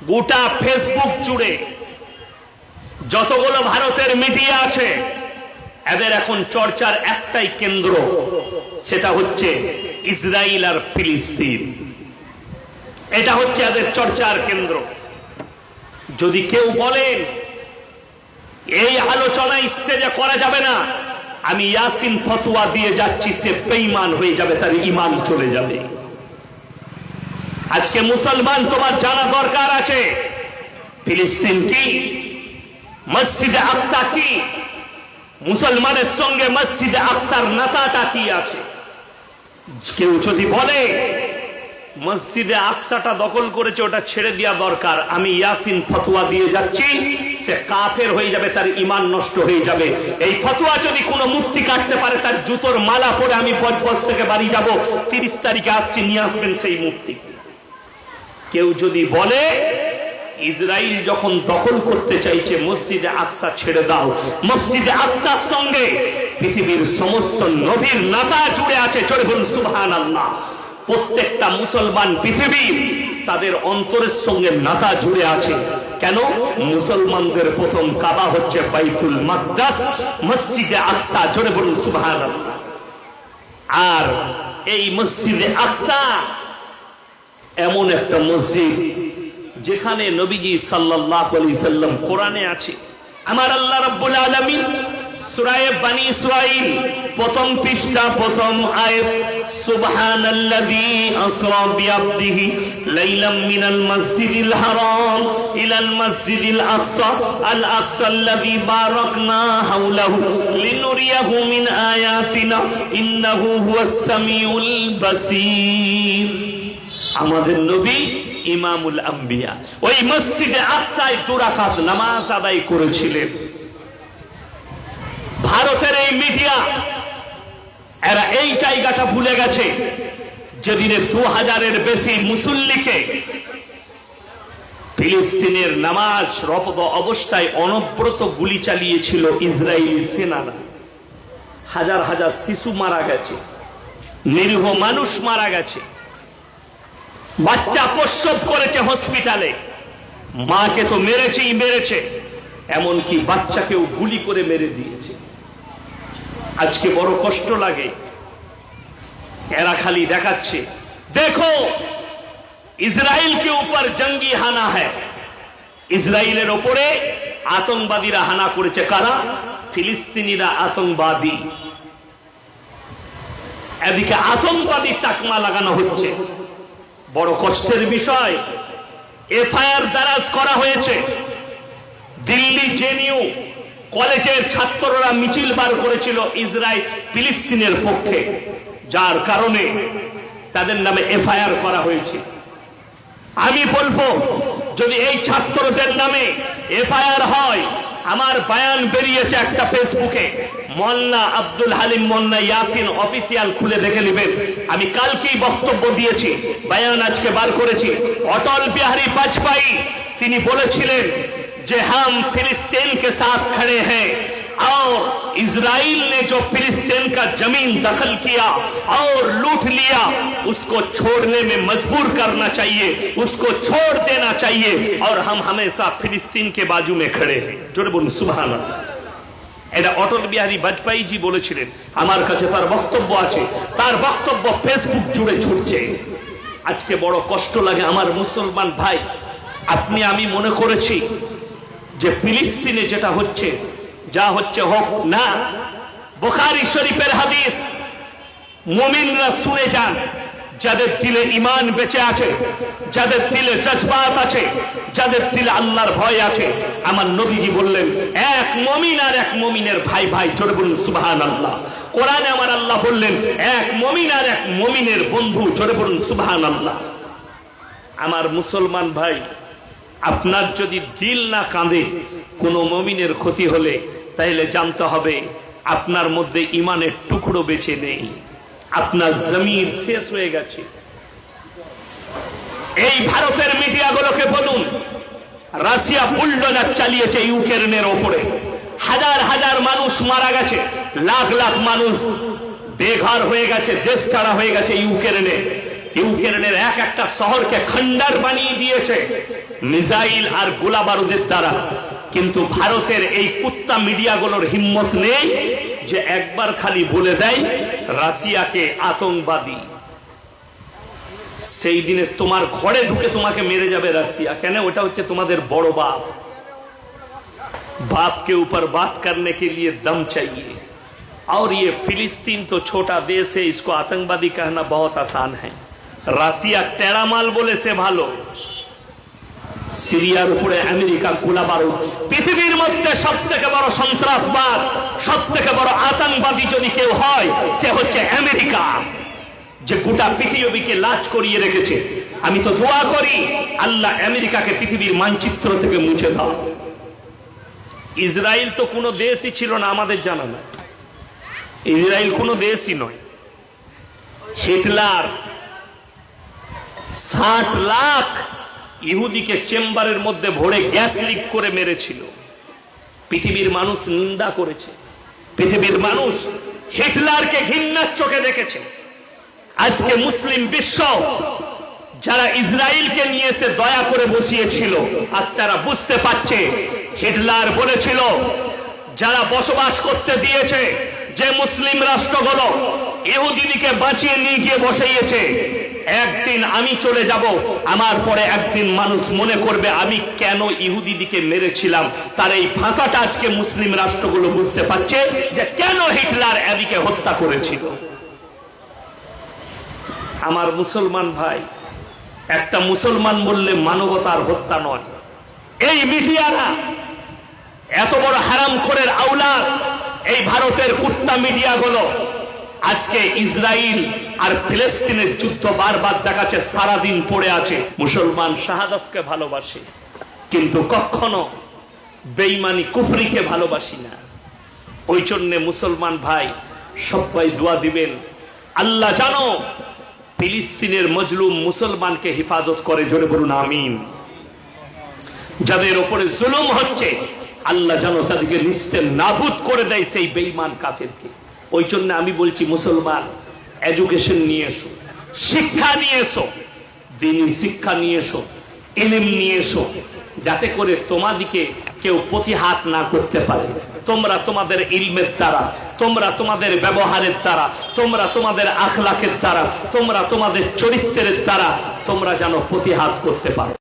গোটা ফেসবুক জুড়ে যতগুলো ভারতের মিডিয়া আছে এদের এখন চর্চার একটাই কেন্দ্র, সেটা হচ্ছে ইসরায়েল আর ফিলিস্তিন। এটা হচ্ছে এদের চর্চার কেন্দ্র। যদি কেউ বলেন এই আলোচনা স্টেজে করা যাবে না, আমি ইয়াসিন ফতোয়া দিয়ে যাচ্ছি, সে বেঈমান হয়ে যাবে, তার ঈমান চলে যাবে। আজকে মুসলমান তোমার জানা দরকার আছে ফিলিস্তিন কি, মসজিদে আকসা কি, মুসলমানের সঙ্গে মসজিদে আকসার নাতাটা কি আছে। কেউ যদি বলে মসজিদে আকসাটা দখল করেছে, ওটা ছেড়ে দেওয়া দরকার, আমি ইয়াসিন ফতোয়া দিয়ে যাচ্ছি, সে কাফের হয়ে যাবে, তার ঈমান নষ্ট হয়ে যাবে। এই ফতোয়া যদি কোনো মুফতি কাটতে পারে, তার জুতোর মালা পরে আমি বজবজ থেকে বাড়ি যাব, 30 তারিখে আসছি, নিয়ে আসবেন সেই মুফতি। কেউ যদি বলে ইসরায়েল যখন দখল করতে চাইছে মসজিদে আকসা ছেড়ে দাও, মসজিদে আকসার সঙ্গে পৃথিবীর সমস্ত নবীর নাতা জুড়ে আছে, জোরে বলুন সুবহানাল্লাহ। প্রত্যেকটা মুসলমান পৃথিবীর তাদের অন্তরের সঙ্গে নাতা জুড়ে আছে। কেন? মুসলমানদের প্রথম কাবা হচ্ছে বাইতুল মাকদাস, মসজিদে আকসা, জোরে বলুন সুবহানাল্লাহ। আর এই মসজিদে আকসা এমন একটা মসজিদ যেখানে নবীজি সাল্লাল্লাহু আলাইহি সাল্লাম কোরআনে আছে। আমার আল্লাহ রাব্বুল আলামিন সূরা বনী ইসরাঈল প্রথম পৃষ্ঠা প্রথম আয়াত, সুবহানাল্লাযী আসরা বিআবদিহি লাইলাম মিনাল মাসজিদিল হারাম ইলাল মাসজিদিল আকসা আল আকসাল্লাযী বারাকনা হাওলাহু লিনুরিয়াহু মিন আয়াতিনা ইন্নাহু হুয়াস সামিউল বাসীর। আমাদের নবী ইমামুল আম্বিয়া ওই মসজিদে আকসায় 2 রাকাত নামাজ আদায় করেছিলেন। ভারতের এই মিডিয়া এরা এই জায়গাটা ভুলে গেছে যেদিনে 2000-এর বেশি মুসল্লিকে ফিলিস্তিনের নামাজ রত অবস্থায় অনবরত গুলি চালিয়েছিল ইসরায়েলি সেনারা। হাজার হাজার শিশু মারা গেছে, নিরীহ মানুষ মারা গেছে, বাচ্চা প্রসব করেছে হসপিটালে, মাকে তো মেরেছেই মেরেছে, এমনকি বাচ্চাকেও গুলি করে মেরে দিয়েছে। আজকে বড় কষ্ট লাগে, এরা খালি দেখাচ্ছে দেখো ইসরায়েল के ऊपर जंगी হানা है। ইসরায়েলের উপরে আতঙ্কবাদীরা হানা করেছে। কারা? ফিলিস্তিনিরা আতঙ্কবাদী। এদিকে আতঙ্কবাদী তাকমা লাগানো হচ্ছে। বড় কষ্টের বিষয়, এফআইআর দারাজ করা হয়েছে। দিল্লি জেএনইউ কলেজের ছাত্ররা মিছিল বার করেছিল ইসরায়েল ফিলিস্তিনের পক্ষে, যার কারণে তাদের নামে এফআইআর করা হয়েছে। আমি বলবো যদি এই ছাত্রদের নামে এফআইআর হয়, আমার বয়ান বেরিয়েছে একটা ফেসবুকে, মোল্লা আব্দুল হালিম মোল্লা ইয়াসিন অফিসিয়াল, খুলে দেখে নেবেন। আমি কালকেই বক্তব্য দিয়েছি, বয়ান আজকে বার করেছি। অটল বিহারী বাজপেয়ী তিনি বলেছিলেন যে हम फिलिस्तीन के साथ खड़े हैं और इजराइल ने जो फिलिस्तीन का जमीन दखल किया और लूट लिया, उसको छोड़ने में मजबूर करना चाहिए, उसको छोड़ देना चाहिए, और हम हमेशा फिलिस्तीन के बाजू में खड़े हैं। जोरे बोलुन सुभान अल्लाह। এটা অটল বিহারী বাজপেয়ী জি বলেছিলেন। আমার কাছে তার বক্তব্য আছে, তার বক্তব্য ফেসবুক জুড়ে ছুটছে। আজকে বড় কষ্ট লাগে আমার মুসলমান ভাই, আপনি আমি মনে করেছি যে ফিলিস্তিনে যেটা হচ্ছে যা হচ্ছে হোক না। বুখারী শরীফের হাদিস, মুমিনরা শুনে যান, যাদের দিলে ঈমান বেঁচে আছে, যাদের দিলে জজবাত আছে, যাদের দিলে আল্লাহর ভয় আছে, আমার নবীজি বললেন এক মুমিন আর এক মুমিনের ভাই ভাই। জোরে বলুন সুবহানাল্লাহ। কোরআনে আমার আল্লাহ বললেন এক মুমিন আর এক মুমিনের বন্ধু। জোরে বলুন সুবহানাল্লাহ। আমার মুসলমান ভাই, আপনার যদি দিল না কাঁদে কোনো মুমিনের ক্ষতি হলে, তাহলে জানতে হবে আপনার মধ্যে ঈমানের টুকরো বেঁচে নেই, আপনার জমির শেষ হয়ে গেছে। এই ভারতের মিডিয়াগুলোকে বলুন, রাশিয়া বুলডোজার চালিয়েছে ইউক্রেনের ওপরে, হাজার হাজার মানুষ মারা গেছে, লাখ লাখ মানুষ বেঘর হয়ে গেছে, দেশ ছাড়া হয়ে গেছে ইউক্রেনের এক একটা শহরকে খন্ডার বানিয়ে দিয়েছে। মিসাইল আর গোলা বারুদের দ্বারা। কিন্তু ভারতের এই কুত্তা মিডিয়াগুলোর হিম্মত নেই যে একবার খালি বলে দেয় রাশিয়াকে আতঙ্কবাদী। সেই দিনে তোমার ঘরে ঢুকে তোমাকে মেরে যাবে রাশিয়া। কেন? ওটা হচ্ছে তোমাদের বড় বাপ। बाप के ऊपर बात करने के लिए दम चाहिए। और ये फिलिस्तीन तो छोटा देश है, इसको आतंकवादी कहना बहुत आसान है। রাশিয়া টেরা মাল বলে সে ভালো। সিরিয়ার উপরে আমেরিকা গোলা বারুদ। পৃথিবীর মধ্যে সবথেকে বড় সন্ত্রাসবাদ, সবথেকে বড় আতঙ্কবাদী যদি কেউ হয় সে হচ্ছে আমেরিকা, যে গোটা পৃথিবীকে লাজ করিয়ে রেখেছে। আমি তো দোয়া করি আল্লাহ আমেরিকাকে পৃথিবীর মানচিত্র থেকে মুছে দাও। ইসরায়েল তো কোনো দেশই ছিল না আমাদের জানা না। ইসরায়েল কোনো দেশই নয়। হিটলার 60 লাখ ইহুদিকে চেম্বারের মধ্যে ভরে গ্যাস লিক করে মেরেছিল। পৃথিবীর মানুষ নিন্দা করেছে, পৃথিবীর মানুষ হিটলারকে ঘৃণার চোখে দেখেছে। আজকে মুসলিম বিশ্ব যারা ইসরায়েলকে নিয়ে এসে দয়া করে বসিয়েছিল, আজ তারা বুঝতে পারছে হিটলার বলেছিল যারা বসবাস করতে দিয়েছে যে মুসলিম রাষ্ট্রগুলো ইহুদিদিকে বাঁচিয়ে নিয়ে গিয়ে বসাইয়েছে, একদিন আমি চলে যাব, আমার পরে একদিন মানুষ মনে করবে আমি কেন ইহুদিদিকে মেরেছিলাম। তার এই ভাষাটা আজকে মুসলিম রাষ্ট্রগুলো বুঝতে পারছে যে কেন হিটলার এদিকে হত্যা করেছিল। আমার মুসলমান ভাই, একটা মুসলমান বললে মানবতার হত্যা নয়। এই মিডিয়ারা এত বড় হারামখোরের আওলাদ, এই ভারতের কুত্তা মিডিয়াগুলো আজকে ইসরায়েল আর ফিলিস্তিনের যুদ্ধ বারবার দেখাচ্ছে, সারাদিন পড়ে আছে। মুসলমান শাহাদাতকে ভালোবাসে কিন্তু কখনো বেঈমানি কুফরিকে ভালোবাসি না। ওই জন্য মুসলমান ভাই সবাই দোয়া দিবেন, আল্লাহ জানো ফিলিস্তিনের মজলুম মুসলমানকে হেফাজত করে। জোরে বলুন আমিন। যাদের উপরে জুলুম হচ্ছে আল্লাহ যেন তাদেরকে নিস্তে নাবুদ করে দেয় সেই বেঈমান কাফেরকে। ওই জন্য আমি বলছি মুসলমান এডুকেশন নিয়ে এসো, শিক্ষা নিয়ে এসো, দ্বীনি শিক্ষা নিয়ে এসো, ইলম নিয়ে এসো, যাতে করে তোমাদিকে কেউ প্রতিহাত না করতে পারে। তোমরা তোমাদের ইলমের দ্বারা, তোমরা তোমাদের ব্যবহারের দ্বারা, তোমরা তোমাদের আখলাকের দ্বারা, তোমরা তোমাদের চরিত্রের দ্বারা তোমরা যেন প্রতিহাত করতে পারো।